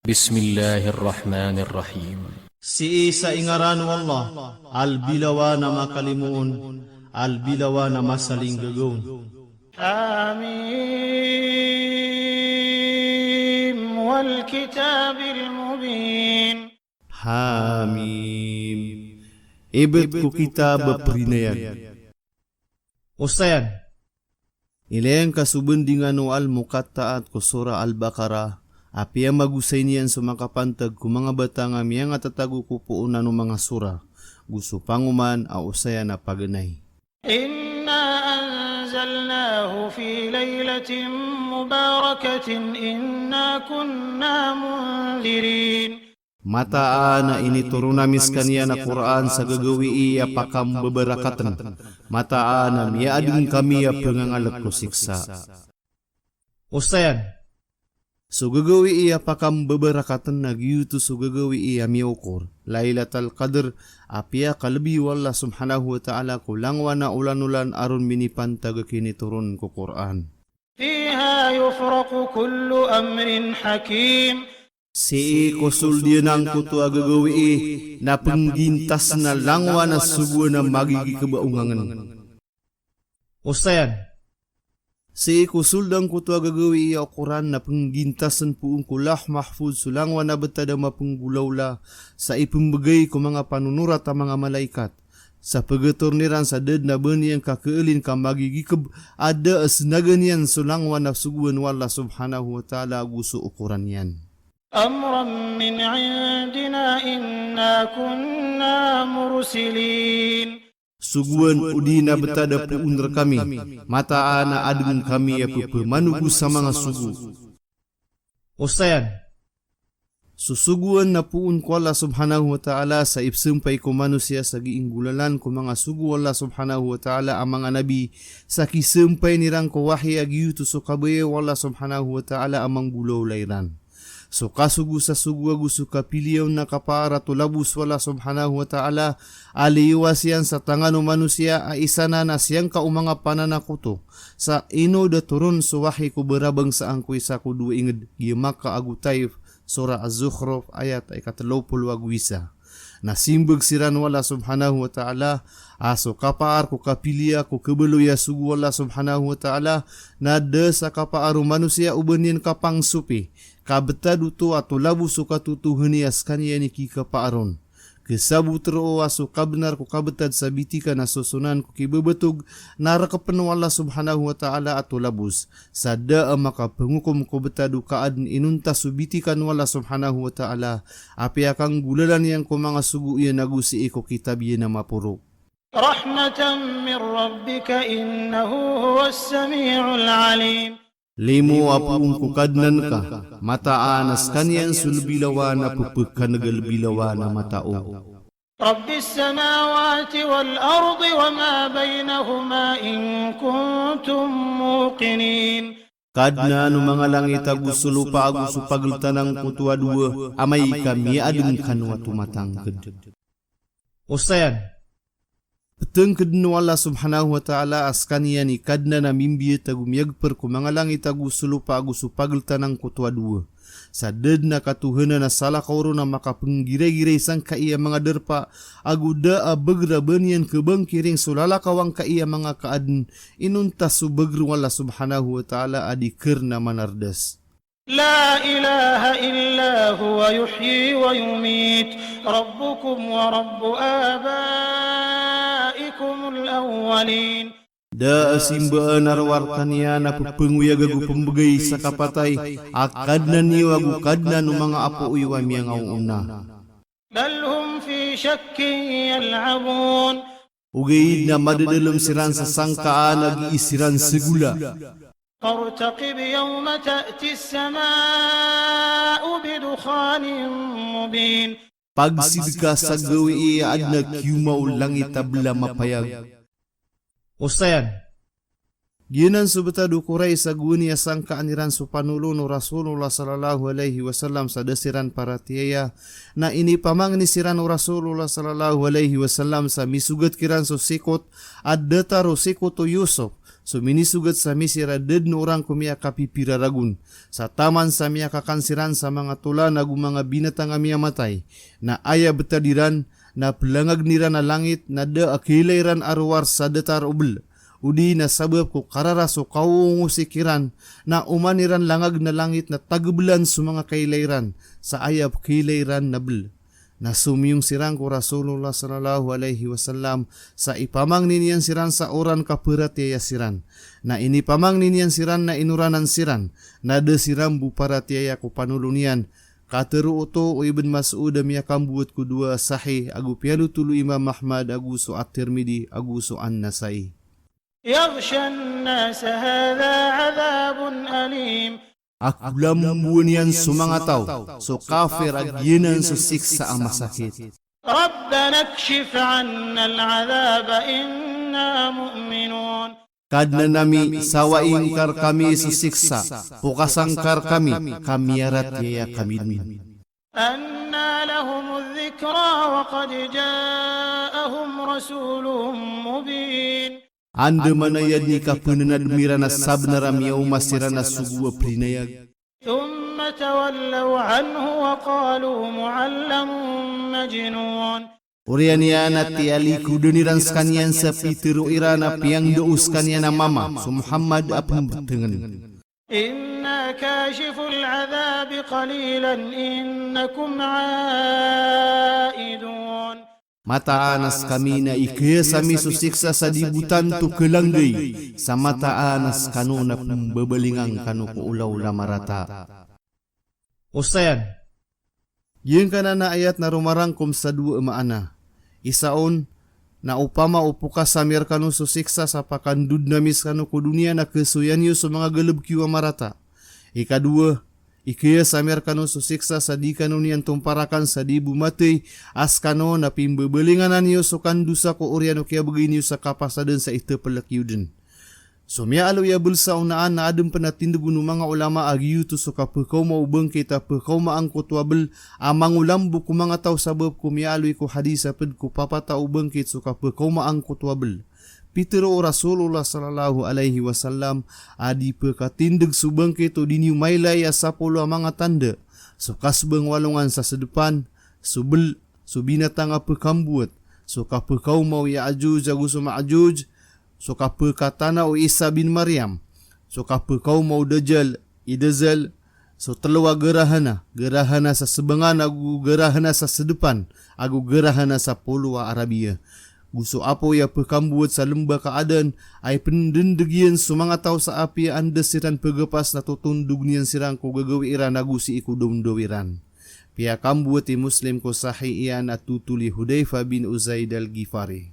Bismillahirrahmanirrahim. Si sa ingaran ng Allah, albilawa na makalimuon, albilawa na masaling gagawin. حميم والكتاب المبين. Hamim. Ibet ko kita baprinayag. Ustayan, ilayang kasubendingan no al-mukattaat ko sura al-Baqarah, api ang magusay niyan sa makapantag ko mga batang amiyang atatago ko po una no mga sura, gusto panguman a usaya na paganay. إنا أنزلناه في ليلة مباركة إنا كنا منذرين. Mataan na initurunamis kaniya na Quran sa gagawi iya pakam beberakatan. Mataan na miading kami ya pengangalak ko siksa. Ustayan, so gagawi iya pakam beberakatan nagyuto so gagawi iya miukur. Lailatul Qadr apia kalbi wallah subhanahu wa ta'ala kulang wana ulan-ulan aron minipan taga kiniturun ko Quran. فيها يفرق كل أمر حكيم. Si kusul dia nang kutu agagawi na penggintas na langwa na subuan na magigi kebaungangan. Ustayan, si kusul dang kutu agagawi iya Quran na penggintasan puung kulah mahfuz sulangwa na betada mapenggulawla sa ipembagay ko mga panunurat ang mga malaikat. Sa pagaturniran sa dad na bani yang kakeulin ka magigi ada asnagan yan sulangwa na subuan wallah subhanahu wa ta'ala gusto ukuran yan. أمرا من عندنا إنا كنا مرسلين. Suguan udina betada puunra kami, mata ana adun kami ya pemanugu sa mga sugu. Ustayan, susuguan na puun ko Allah subhanahu wa ta'ala sa ipsumpay ko manusia sa giinggulalan ko mga sugu Allah subhanahu wa ta'ala ang mga nabi sa kisumpay nirang ko wahi agyuto so kabaye Allah subhanahu wa ta'ala amang gulaw layran. So kasugu sa sugu gusto kapiliyaw na kapara tulabus wala subhanahu wa ta'ala aliwas yan sa tangano manusia ay isa na siyang kaumanga pananakuto sa ino da turun suwahi ko berabang sa angko isa ko dua inged gimak ka agutay surah Az-Zukhruf ayat ay 30 wisa. Nasimbag siran wala subhanahu wa ta'ala aso kapaar ko kapiliya ko kebeluya sugu wala subhanahu wa ta'ala na sa kapaaru manusia ubanin kapang supi kabetadu to ato labu suka tutuhani askaniya ni kika paaron. Kesabu tero aso kabnar ko kabetad sa bitika na susunan ko kibebetug narakapan Allah subhanahu wa ta'ala ato labus. Sada maka pengukum ko betadu kaadn inunta subitikan wala subhanahu wa ta'ala. Api akang gulalan yang ko mga sugu iya nagusi iko kitab iya na mapuro. Rahmatan min rabbika innahu huwas sami'ul alim. Limo apung kukadnan ka, mataanas kanyan sulbilawa na pupukan nagalbilawa na matao. Rabbis samawati wal ardi wa ma bainahuma in kuntum muqinin. Kadna no mga langit agusulu pa agusu pagltanang kutua dua, amay kami adun kanwa tumatangkad. Ustayan, petengked no Allah subhanahu wa ta'ala askaniya ni kadna na mimbiya tagumyagper ko mga langit agusulu pa agusu pagltanang kutua dua. Sa dad na katuhanan na sala kauro na makapenggiray-giray sang kaiya mga derpa aguda a begraban yan kebangkiring sulala kawang kaiya mga kaadn inuntas su begru Allah subhanahu wa ta'ala adikir na manardas. La ilaha illa huwa yuhyi wa yumit rabbukum wa rabbu abaikumul awwalin. Da asimbaan arwarkan niya na pupenguyag agu pembagay sa kapatay akadna niyo agu kadna no mga apo uywa miyang una. Dalhum fi shakkin yal'abun. Ugayid na madadalam siran sa sangkaan ag-iisiran segula. فارتقب يوم تأتي السماء بدخان مبين. Pagsidka sa gawi iya adna kiumaw langit tabla mapayag. Ustayan, ginan subetadu kuray sa guni asang kaaniran su panulo no Rasulullah sallallahu alaihi wasallam sa desiran para tiyaya na ini pamang ni siran Rasulullah sallallahu alaihi wasallam sa misugat kiran so sikot at dataro sikot o Yusuf So minisugat sa misira ded no orang kumia kapi piraragun. Sa taman sa miya kakansiran sa mga tula na mga binatang amia matay. Na aya betadiran na pelangag nira na langit na da akilairan arwar sa datar ubel. Udi na sabab ko karara so kaungo sikiran na umaniran langag na langit na tagubulan sa mga kailairan sa ayab kailairan na bel. Na sumiyong sirang ko Rasulullah sallallahu alaihi wasallam sa ipamang ninian siran sa oran kaperat yaya siran. Na ini pamang ninian siran na inuranan siran. Na de siram buparat yaya ko panulunian. Kateru oto o Ibn Mas'ud miya kambuat kedua sahih agu pialu tulu Imam Ahmad agu so At-Tirmidhi agu so An-Nasai. يغشى الناس هذا عذاب أليم. Aku lambuan yan sumangatau, so kafir agyinan so siksa ang masakit. ربنا اكشف عنا العذاب إنا مؤمنون. Kadna nami sawaing kar kami so siksa, pukasang kar kami arat yaya kami min. أنى لهم الذكرى وقد جاءهم رسول مبين. Anda manayad ni kapunanad mirana sabnaram yaw masirana suguwa prinayag. ثم تولوا عنه وقالوا معلم مجنون. Urian yan at tiali kuduniran skanian sa pitiro irana piyang doos kanian na mama, so Muhammad apang batengan. إنا كاشف العذاب قليلا إنكم عائدون. Mataanas kami na ikaya sami susiksa sa dibutan to kelanggay sa mataanas kanu na pembabalingang kanu ko ulaw lamarata. Ustayan, yung kanana ayat na rumarangkom sa dua maana. Isaon, na upama upuka samir kanu susiksa sa pakandud namis kanu ko dunia na kesuyan yu sa mga galab kiwa marata. Ikadua, ikaya samir kanu susiksa sa di kanu niyan tumparakan sa di bumatay as kanu na pimbebelinganan niyo so kandusa ko oriano kaya begini sa kapasadan sa ito palakyuden. So miya alo ya bulsa unaan na adem panatindugo ng mga ulama agiyu to so kapakaw maubang kita pakaw maangkot wabel amang ulambo ko mga tao sabab ko miya alo ko hadisa ped ko papata ubang kit so kapakaw maangkot wabel. Pitero Rasulullah sallallahu alaihi wasallam adi pekatindig subang kito diniu mailay asapolo mga tanda. So kasbang walungan sa sedepan, subel, so binatang apekambuat, so kapakaw mau Ya'juj aguso Ma'juj, so kapakatana o Isa bin Maryam, so kapakaw mau Dajjal, Idazal, so telawa gerahana sa sebengan agu gerahana sa sedepan, agu gerahana sa polua Arabia. Gusto apo ya pekambuat sa lembah keadaan ay pendendegian sumanga tau sa api anda siran pegepas na tutundug niyan sirang ko gagawi iran agusi iku domdowiran. Pia kambuat muslim ko sahih iyan at tutuli Hudayfa bin Uzaid al-Ghifari.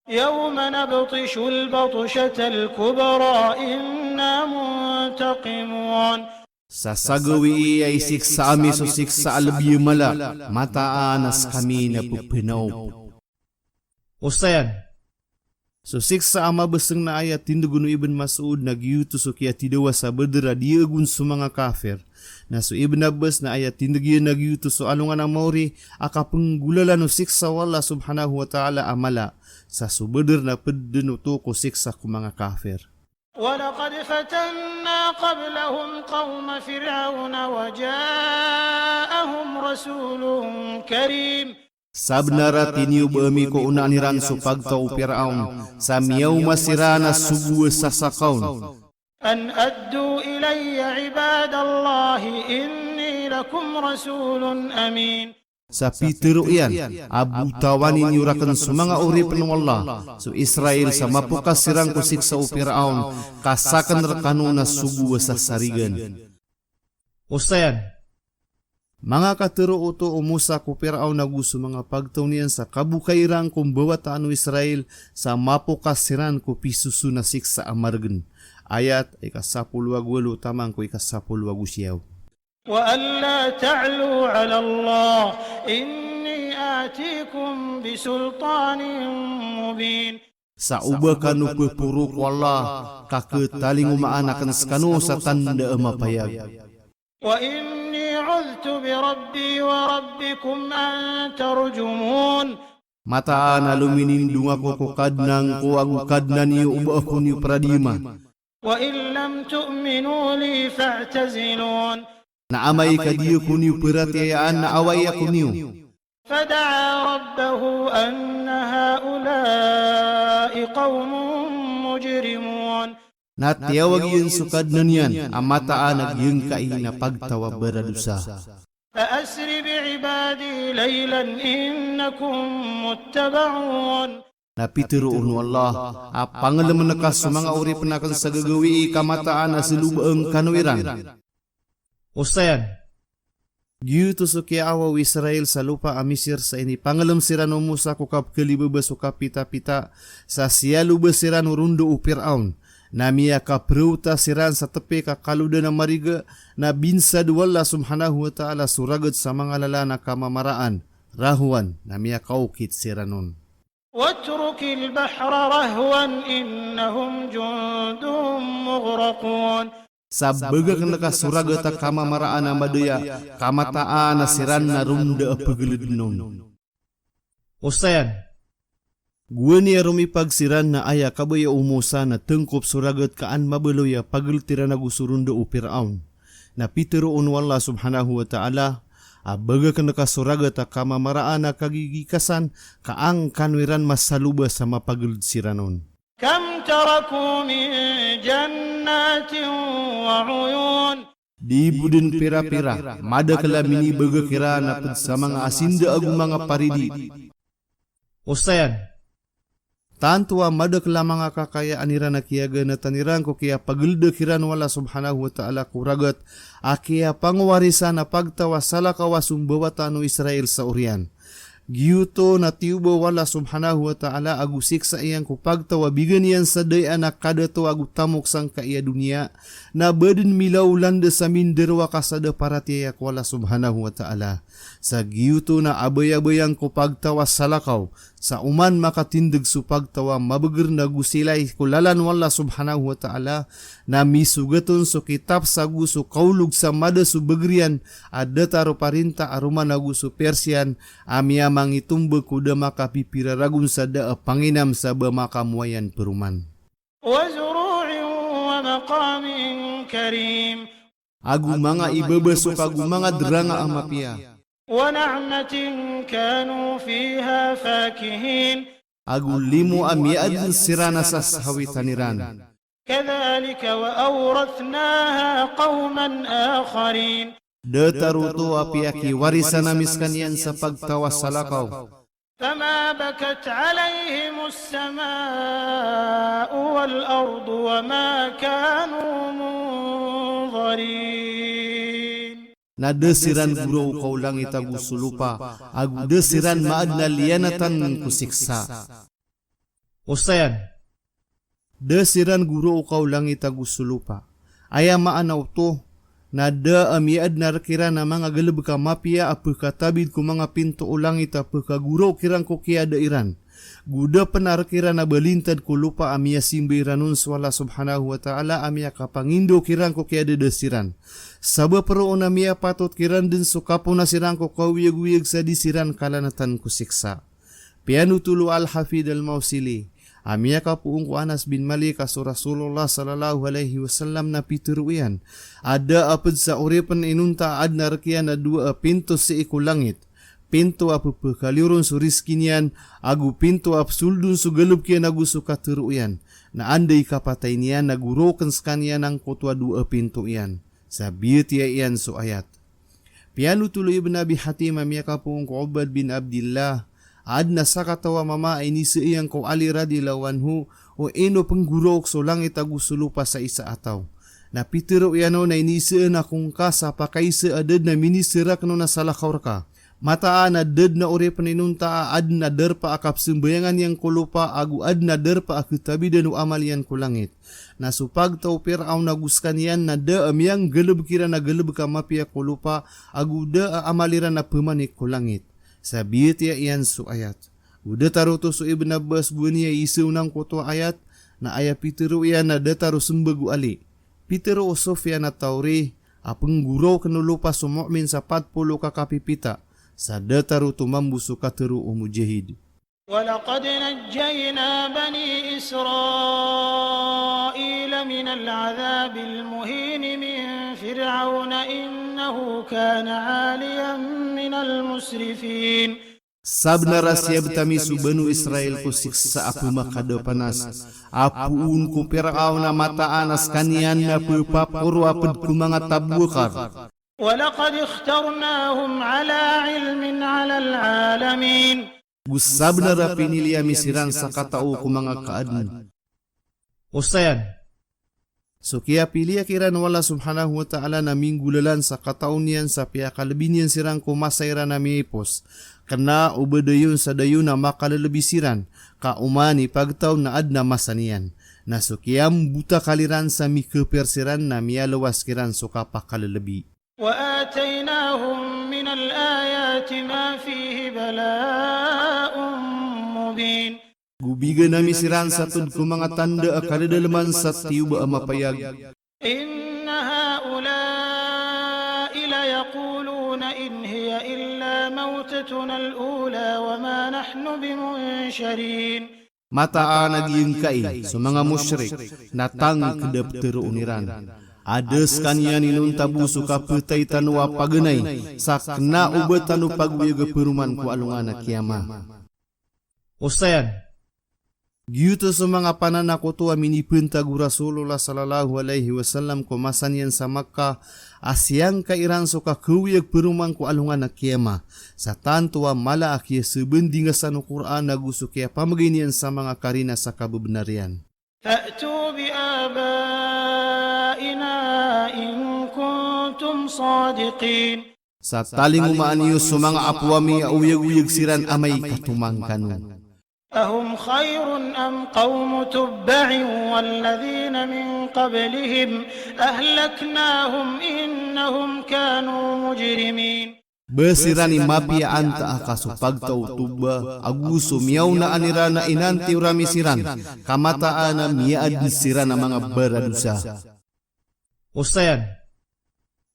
يوم نبطش البطشة الكبرى إنا منتقمون. Sa sagawi ay siksa ami so siksa albiya mala mataanas kami na pupinaw. Ustayan, so siksa ama beseng na ayat tindugun Ibn Mas'ud nagyuto so kaya tidawa sa bedera diagun sa mga kafir. Na so Ibn Abbas na ayat tindugyan nagyuto so alungan ang mauri akapenggulalan no siksa wala subhanahu wa ta'ala amala sa subeder na peddenuto ko siksa ko mga kafir. ولقد فتنا قبلهم قوم فرعون وجاءهم رسول كريم. Sabnara tiniu bami ko unaniran so pagtao Firaun sa miyaw masirana sugu sa sakaun. أن أدوا إلي عباد الله إني لكم رسول أمين. Sa pitero iyan, abutawanin yurakan sa mga urip ng Allah. So Israel sa mapukas sirang kusik sa Firaun, kasakan rakano na sugu sa sarigan. Ustayan, mga katero uto umusa ko Firaun na gusto mga pagtaunian sa kabukairang kung bawataan Israel sa mapukas siran ko pisusu na siksa amargan. Ayat ikasapulwagwalo tamang ko ikasapulwagusiyaw. وألا تعلوا على الله إني آتيكم بسلطان مبين. Sa uba kanu pepuruk wallah kaketaling umaanakan skanu sa tanda mapayag. وإني عذت بربي وربكم أن ترجمون. Mataan aluminindung ako ko kadnang ko agu kadnan iyo uba ako niyo pradima. وإن لم تؤمنوا لي فاعتزلون Naamay kadiyo ko niyo peratayaan na away ako niyo. فدعا ربه أن هؤلاء قوم مجرمون Natiyawag yun sukadnan yan, amataan nagyun kai na pagtawa beradusa. فأسر بعبادي ليلا إنكم متبعون Napitiroon Allah, pangalaman na ka sa mga uri panakan sa gagawi kamataan na silubaang kanuiran. Ustayan, Giyuto so kiawaw Israel sa lupa amisir sa ini pangalam sirano Musa kukap kalibaba so kapita-pita sa siyaluba sirano rundo u Fir'aun. Namia kapruta siran sa tepi kakaluda na mariga na binsad wala subhanahu wa ta'ala suragat sa mga lalana kamamaraan. Rahuan namia kaukit siranon. واترك البحر رهوا إنهم جند مغرقون Sa baga kena ka suragat kamamaraan na madaya kamataan na siran na runda pagilidnon. Ustayan, gua niya rumipag siran na aya kabaya umusa na tengkop suragat kaan mabeloya pagiltira na gusurunda u Fir'aun. Na pitiroon wala subhanahu wa ta'ala, baga kena ka suragat kamamaraan na kagigikasan kaang kanwiran masaluba sa mapagilid siranon. كم تركوا من جنات وعيون Di budin pira-pira, mada kalamini baga kira na sa mga asinda agu mga paridi. Ustayan, tantua mada kala mga kakayaan nira na kiyaga na tanirang ko kaya pagilda kiran wala subhanahu wa ta'ala kuragat, kaya pangwarisan na pagtawa salakawasung bawatano Israel sa urian. Giyuto na tiubo wala subhanahu wa ta'ala agu siksa iyang kupagtawa bigan yan sa day anak kadato agu tamok sang kaiya dunia na baden milaw landa sa minderwa kasada para tiyak wala subhanahu wa ta'ala. Sa giyuto na abay-abayang kupagtawa salakaw sa uman makatindig supagtawa mabagar na gusilay kulalan wala subhanahu wa ta'ala na misugaton so kitab sa guso kaulug sa mada subagrian ada taro parinta aruman na guso Persian amia mangitumbe kuda makapipiraragun sa daa panginam sa bamakamuayan peruman. وزروع ومقام كريم Agu mga ibabasok agu mga dranga amapia. ونعمة كانوا فيها فاكهين Agu limo amiad sirana sa sahawitaniran. كذلك وأورثناها قوما آخرين Dataruto apiaki warisan namis kanyan sa pagtawa salakaw. فما بكت عليهم السماء والأرض وما كانوا منظرين Nadesiran guro kau langit agu sulupa, agu desiran maad na lianatan kusiksa. Ustayan, desiran guro kau langit agu sulupa, aya maanaw to, nada amiad narakira na mga galab ka mapia apa katabid ko mga pinto o langit apa kaguro kirang ko kaya dairan. Guda panarakira na balintad ko lupa amia simbiranon swala subhanahu wa ta'ala amia kapangindo kirang ko kaya desiran. Saba pero namia patot kiran din so kapo na sirang ko kawiyag-wiyag sa disiran kalanatan ko siksa. Pianutulo al-Hafid al-Mausili. Amia kapuong ko Anas bin Malik aso Rasulullah sallallahu alaihi wasallam na pituruyan. Ada apad sa uripan inunta ad narkian na dua pinto sa ikulangit. Pinto apa pekaliron su riskinian, agu pinto ap suldun su galub kian agu su katuruyan. Na anday kapatay niyan nagurokan skanian ang kutwa dua pinto iyan. Sabiyat iyan su ayat. Pianu tuloy ibn Abi Hatim amia kapuong ko Ubad bin Abdillah. Ad na sakatawa mama ay nisa iyang ko Ali radhiyallahu anhu o eno penggurok so langit agu sulupa sa isa ataw. Napitiro iano na inisa na kung kasa pakaisa adad na minisirak no na salakaw ka. Mataan na dad na uri paninunta ad na derpa akap sembayangan yang kulupa agu ad na derpa akutabi dan amal yan kulangit. Na supag tau Fir'aun naguskan yan na da amyang galab kira na galab ka mapia kulupa agu da amaliran na pemanik kulangit. Sabiyat ya iyan su ayat. Uda taruto su Ibn Abbas bunia isu nang koto ayat na ayat pitiru iyan na dataru sembagu ali. Pitiru o Sofyan na tauri apeng guro kenulupa su mu'min sa 40 kakapipita. Sa dataru tumambu su kateru o mujahid. ولقد نجينا بني إسرائيل من العذاب المهين من فرعون إنه كان عاليا من المسرفين. Sabna rahasia betami su Banu Israel ku siksa apu makada panas. Apuun ku Fir'aun na mata anas kanian na pupapurwa ped kumanga tabukar. ولقد اخترناهم على علم على العالمين. Gusabna ra pinili misiran sa katao ku mga kaadun. Ustayan. So kaya pili akiran wala subhanahu wa ta'ala na minggulalan sa kataon niyan sa piakalabinian sirang kumasayra na miipos. Karena ubadayon sa dayon na makalalabisiran ka umani pagtaw na adna masanian. Na so kiyam buta kaliran sa mikepersiran na mialawas kiran so kapakalalabi. وآتيناهم من الآيات ما فيه بلاء مبين. Gubigan na misiran sa tud ko mga tanda akadalaman sa tiyuba mapayag. إن هؤلاء ليقولون إن هي إلا موتتنا الأولى وما نحن بمنشرين. Mataan nagiyengkai sa mga musyrik natang kedap teruuniran. Ades kanian inun tabu suka petay tanwa pagenay sa kena ubat tanu pagbiaga peruman ku alungan na kiamah. Ustayan, gitu sa mga pananako tuwa minipun tagu Rasulullah sallallahu alaihi wasallam kumasan yan sa Makkah asyang kairan suka kewiyag peruman ku alungan na kiamah. Sa tantuwa mala akya sebendinga sa Quran nagusu kaya pamaginian sa mga karina sa kabebenarian. فأتوا بآبائنا إن كنتم صادقين. Sa taling umaaniyo sa mga apwami uyag-uyag siran amay katumang kanun. أهم خير أم قوم تبع والذين من قبلهم أهلكناهم إنهم كانوا مجرمين. Besirani mapia anta akaso pagtaw tuba aguso miyaw na anira na inanti urami siran kamataan na miyaad siran na mga baradusa. Ustayan,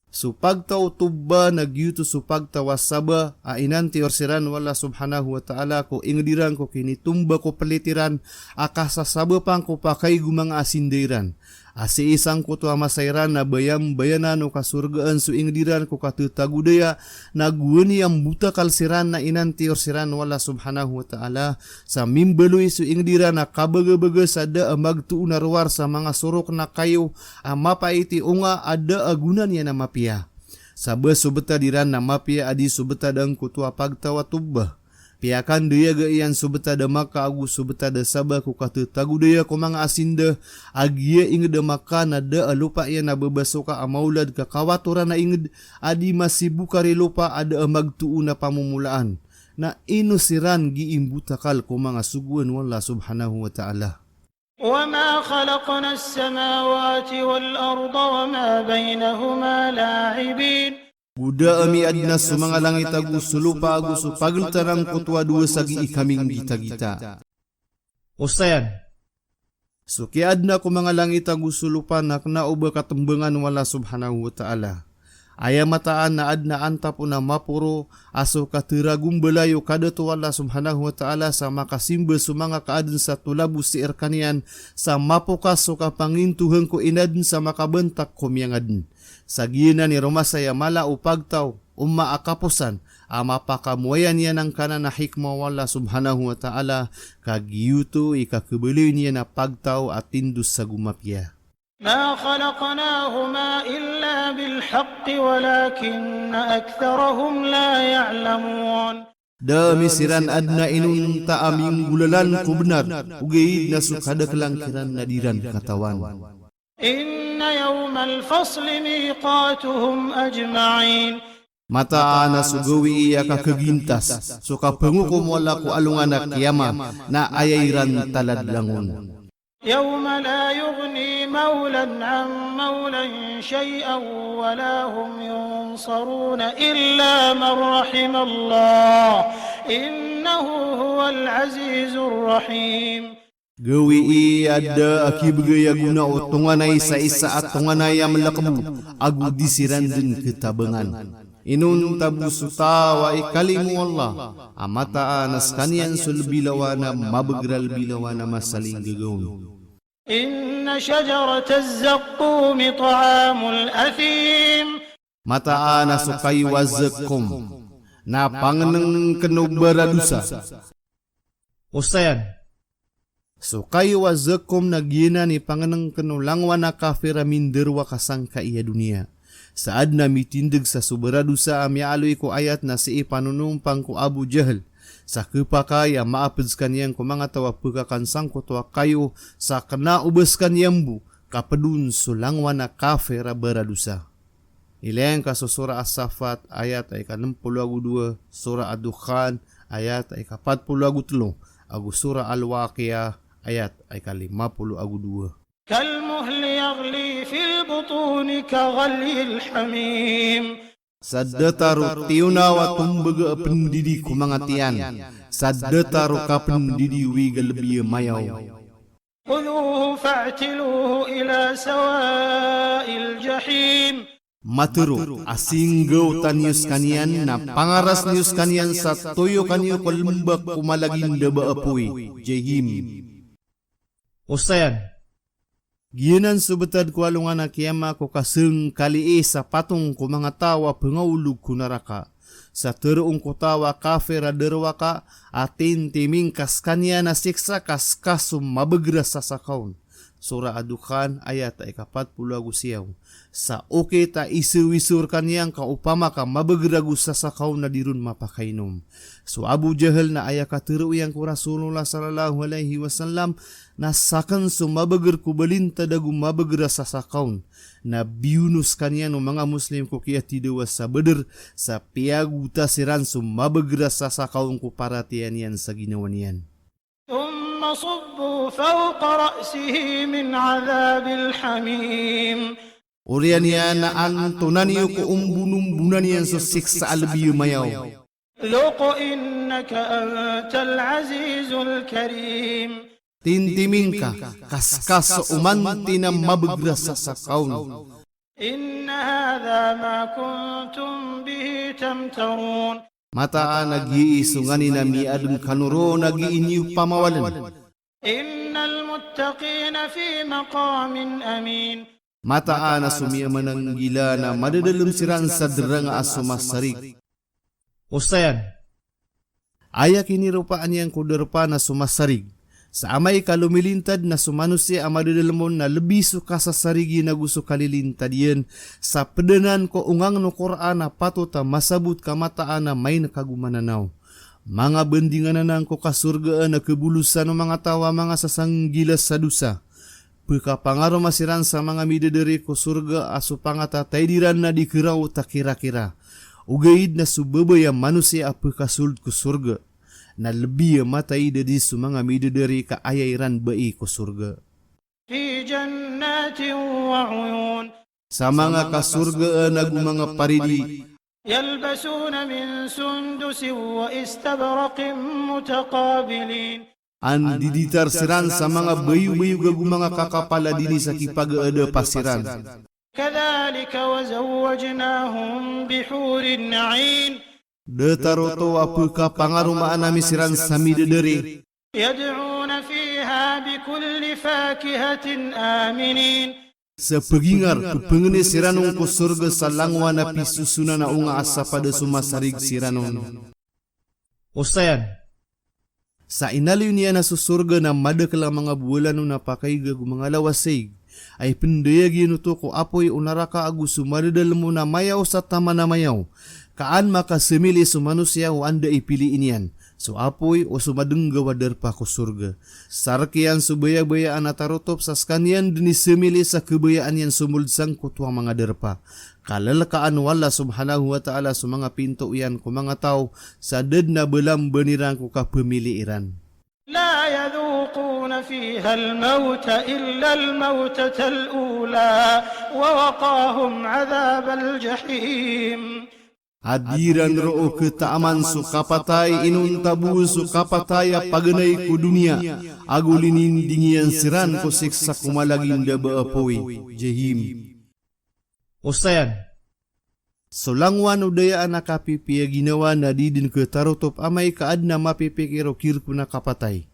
so pagtaw tuba nagyuto so pagtawasaba a inanti or siran wala subhanahu wa ta'ala ko ingdiran ko kinitumba ko palitiran akasasaba pang ko pakay gumang asindiran. Asi isang ko tuwa masayran na bayam-bayanan o kasurgaan so ingdiran ko katutagudaya na guwani ang buta kalsiran na inanti or siran wala subhanahu wa ta'ala sa mimbeloy so ingdiran na kabaga-baga sa da magtuon na ruwar sa mga surok na kayo ang mapaiti unga ada agunan niya na mapia. Sa subeta diran na mapia adi subeta dang kutua pagtawa tubba. Piakan dia gaian subeta da maka agu subeta da sabah ku katu tagu dia ko mga asinda agia inged da maka na da lupa ia na bebasoka amaulad ka kawaturan na inged adi masih bukari lupa ada magtuon na pamumulaan na inusiran giimbutakal ko mga suguan wala subhanahu wa ta'ala. وما خلقنا السماوات والأرض وما بينهما لاعبين. Buda ami adna sa mga langit agu sulupa agu so pageltarang kutwa dua sagi ikaming gita-gita. Ustayan, so kiadna ko mga langit agu sulupa na knauba katembengan wala subhanahu wa ta'ala. Aya mataan na adna anta po na mapuro aso katiragum belayo kadatu wala subhanahu wa ta'ala sa makasimba sa mga kaadun sa tulabu si erkanian sa mapukas so kapangintuhan ko inadun sa makabentak kumyangadun. Sa gina ni Romasaya mala upagtaw umma akapusan ama pakamuayan niya ng kanan na hikma wala subhanahu wa ta'ala kagiyuto ikakabaloy niya na pagtaw at tindus sa gumapya. ما خلقناهما إلا بالحق ولكن أكثرهم لا يعلمون. Dami siran adna inun ta aming gulalan ko benar ugay na sukada kelangkiran nadiran katawan. إن يوم الفصل ميقاتهم أجمعين. Mata na sugawi iya kakagintas suka pengukum wala ko alungan na kiyama na ayairan taladlangon. يوم لا يغني مولا عن مولا شيئا ولا هم ينصرون إلا من رحم الله إنه هو العزيز الرحيم. Gawi ada akibgaya guna utunganay sa isa at tunganay ang malakabu agu disiran din kitabangan. Inun tabu sutawa ikalimu Allah. Amata anas kanian sulbilawana mabegral bilawana masaling gagawin. إن شجرة الزقوم طعام الأثيم Mata anas sukay wazakum na pangeneng kenu beradusa. Ustayan, sukay wazakum na gina ni pangeneng kenu langwana kafira minderwa kasangka iya dunia. Saad na mitindig sa suberadusa amialoy ko ayat na si ipanunumpang ko Abu Jahal. Sa kepakaya maapeds kaniyang ko mga tawa pagkakan sangkotwa kayo sa kena ubes kaniyambu kapedun sulangwa na kafira beradusa. Ilang ka sa surah As-Safat ayat ay ka-62, surah Ad-Dukhan ayat ay ka-43, agu surah Al-Waqiah ayat ay ka-52. كالمهل يغلي في البطون كغلي الحميم Sadetaru tiuna wa tumbaga pendidi kumangatian. Sadetaru ka pendidi wiga lebih mayaw. خذوه فاعتلوه إلى سواء الجحيم Maturu asinggaw tanius kanian na pangaras nius kanian sa toyo kanyo kalembak kumalaging daba apoy. Jahim. Ustayan, giyanan subetad ko alungan na kiyama ko kaseng kali sa patong ko mga tawa pengawulog ko naraka. Sa teruong ko tawa kafira derwa ka atin timing kas kanya na siksa kas kasum mabegra sa sakaun. Surah Ad-Dukhan ayat ay ka-40 siyaw. Sa okay ta isuwisur kaniyang kaupama ka mabegragu sa sakaun na dirun mapakainom. So Abu Jahal na aya kateruyang ko Rasulullah sallallahu alaihi wasallam na sakan sumabager ko balinta dagu mabegra sa sakaun. Na biunus kaniyang mga Muslim ko kaya tidawas sa beder sa piaguta siran sumabagra sa sakaun ko para tiyan sa ginawa niyan. ثم صبوا فوق رأسه من عذاب الحميم Urian yan na antunan niyo ko umbunumbunan yan sa siksa albiyo mayaw. ذق إنك أنت العزيز الكريم Tintiming ka, kaskas sa umanti na mabegra sa sakaun. إن هذا ما كنتم به تمترون Mataan nag-iisungani na miadong kanuro nag-iinyo pamawalan. إن المتقين في مقام أمين Mataan na sumiyaman ng gila na madadalam siran sa drang asumasarig. Ustayan, ayak inirupaan niyang kuderpa na sumasarig. Sa amay kalumilintad na sumanusi ang madadalamon na lebi suka sa sarigi na gusto kalilintad yan. Sa pedanan ko ungang no Quran na patota masabut kamataan na may nakagumananaw. Mga bendingan na nang ko kasurgaan na kebulusan ng mga tawa mga sasanggilas sa dusa. Pagkapangaro masiran sa mga midadari ko surga aso pangatatay diran na dikiraw ta kira-kira. Ugaid na subabay ang manusia apakasuld ko surga. Na lebih matay dari mga midadari ka ayairan bai ko surga. في جنات وعيون Sa mga kasurgaan na mga paridi, يلبسون من سندس وإستبرق متقابلين an diditar siran sa mga bayu-bayu gagu mga kakapala dini sa kipag-aada pasiran. كذلك وزوجناهم بحور عين Detaroto apaka pangarumaan nami siran sa midadari. يدعون فيها بكل فاكهة آمنين Sa pagingar, pupengene siranong ko surga sa langwa na pisusuna na unga asa pada sumasarig siranon. Ustayan, sa inaliw niya na susurga na madakalang mga bulan na pakay gagu mga lawasig, ay pendayag yinuto ko apoy unaraka agu sumadadal mo na mayaw sa tama na mayaw. Kaan makasimili sumanusya o anda ipiliin yan. So apoy o sumadenggawa derpa ko surga. Sarkian subaya-bayaan atarotop sa skanian dinisimili sa kebayaan yan sumulsang kutuang mga derpa. Kalalakaan wala subhanahu wa ta'ala sa mga pinto yan ko mga tao sa dad na belam benirang ko kapamiliiran. لا يذوقون فيها الموت إلا الموتة الأولى ووقاهم عذاب الجحيم Hadiran roo ketaaman sukapatay inun tabu sukapataya paganay ko dunia. Agulinin dingian siran ko siksa kumalaging daba apoy. Jahim. Ustayan, Solangwan udayaan na kapipia ginawa na didin ke tarutop amay kaad na mapipikiro kirku na kapatay.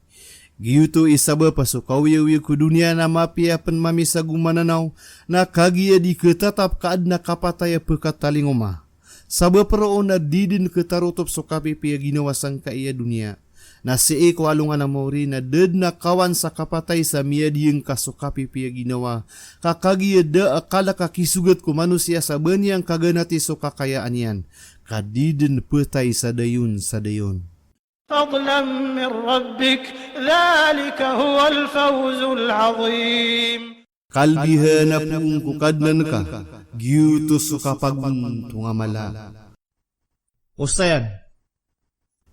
Giyuto isaba pasukawiyawi ku dunia na mapia penmamisa gumananaw na kagiya di ketatap kaad na kapatay pekatalingoma. Saba pero na didin ke tarutop so kapipia ginawa sang kaiya dunia. Na si ko alungan na mori na ded na kawan sa kapatay sa miya diyeng kasukapi piya ginawa. Kakagi da akala kakisugat ko manusia sa banyang kaganati so kakayaan yan. Kadiden petay sa dayon sa dayon. فضلا من ربك ذلك هو الفوز العظيم. Kalbihan na pung kukadnan ka, giyuto so kapagun tungamala. Osayan.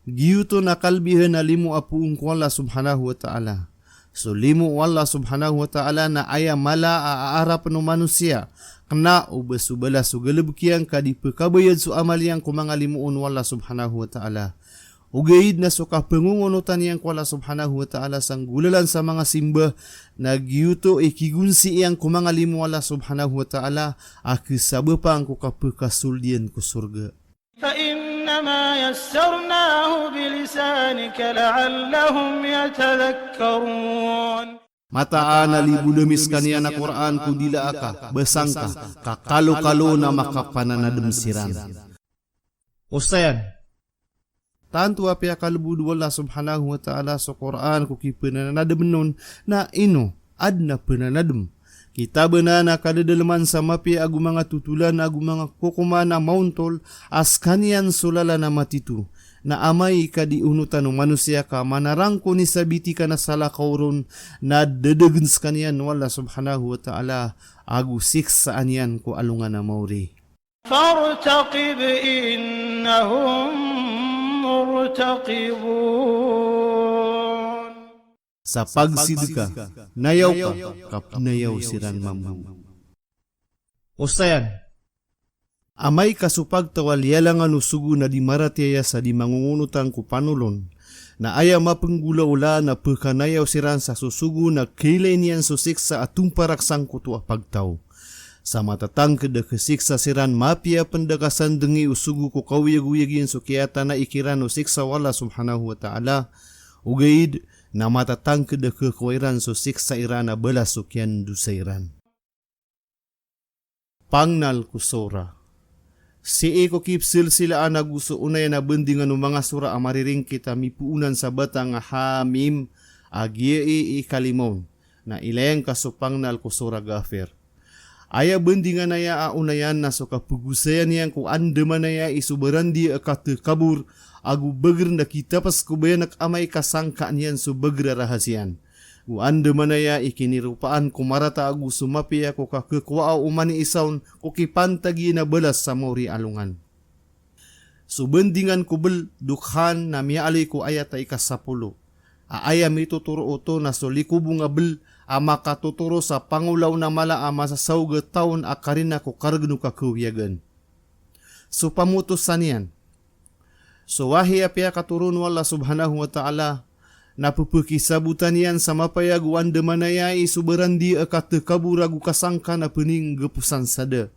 Giyuto na kalbihan na limu apuung ko Allah subhanahu wa ta'ala. So limu Allah subhanahu wa ta'ala na aya mala aarap no manusia. Kena ubasubala so galabkiang kadipakabayad so amal yang kumangalimuon Allah subhanahu wa ta'ala. Ugaid na so kapangungunutan yang ko Allah subhanahu wa ta'ala sang gulalan sa mga simba na giyuto ikigunsi yang kumangalimu Allah subhanahu wa ta'ala akisabapang ko kapakasuldian ko surga. فإنما يسرناه بلسانك لعلهم يتذكرون. Mataan na libudamis kaniya na Quran kung dila aka, basangka, kakalo-kalo na makapananadamsiran. Osayan, tanto apya kalbudu Allah subhanahu wa ta'ala sa Quran kung kipananadam nun na ino, ad na pananadam. Kita benana kadadalaman sa mapi agu mga tutulan agu mga kukuma na mauntol as kanian sulala na matitu na amay kadiunutan ng manusia ka manarang ko ni sabiti ka na sala kauron na dadagens kanian wala subhanahu wa ta'ala agu siksaan yan ko alungan na mauri. فارتقب إنهم مرتقبون. Sa pagsidka, nayaw ka, kapnayaw siran mambu. Osayan, amay kasupag tawalyalangan usugo na di maratiaya sa di mangungunutan ko panulon, na aya mapenggula-ula na pekanayaw siran sa susugo na kailanian susiksa at tumparaksang kutu apagtaw. Sa matatang kada kesiksa siran mapia pendakasan dengi usugo ko kawiyag-uyagin sukiata na ikiran usiksa wala subhanahu wa ta'ala, ugaid, na matatang kada kekawairan so siksa iran na balas so kian dusairan. Pangnal kusora. Si eko kip silsilaan na gusto unay na bendingan ng mga sura amariring kita mipuunan sa batang hamim agiei ikalimon na ilayang kasupangnal kusora gafer. Aya bendingan na ya aunayan na so kapugusayan yang ku andaman na ya isubaran di akate kabur agu beger na kita pas kubayan amay kasangkaan yan so beger rahasian. Gu andaman na ya ikinirupaan kumarata agu sumapi ako kakekwa umani isaun kukipantagi na balas sa mori alungan. So bendingan kubel dukhan na miali ko ayat ay kasapulo. Aayam ituturo oto na so likubong abel ama katuturo sa pangulaw na mala ama sa sauga taon akarin ako kargano kakuwiyagan. So pamutusan yan. So wahi apya katurun wala subhanahu wa ta'ala na pupukisabutan yan sa mapayaguan demanayay subaran di akate kaburagu kasangka na pening gepusan sada.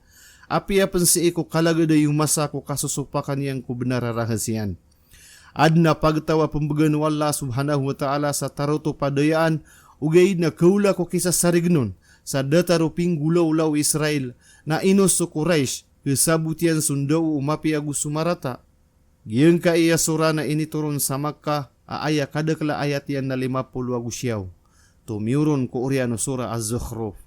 Apya pensi ko kalagada yung masa ko kasusupakan yang ko benara rahasian. Adna pagtawa pembegan wala subhanahu wa ta'ala sa taruto padayaan ugay na kaula ko kisa sarignon sa dataruping gulaw-law Israel na inos so Quraish kesabutian sundaw umapi agus sumarata. Giyang ka iya sura na inituron sa Makkah aaya kadakla ayat yan na 50 agusyaw. Tumiuron ko oriano sura Az-Zukhruf.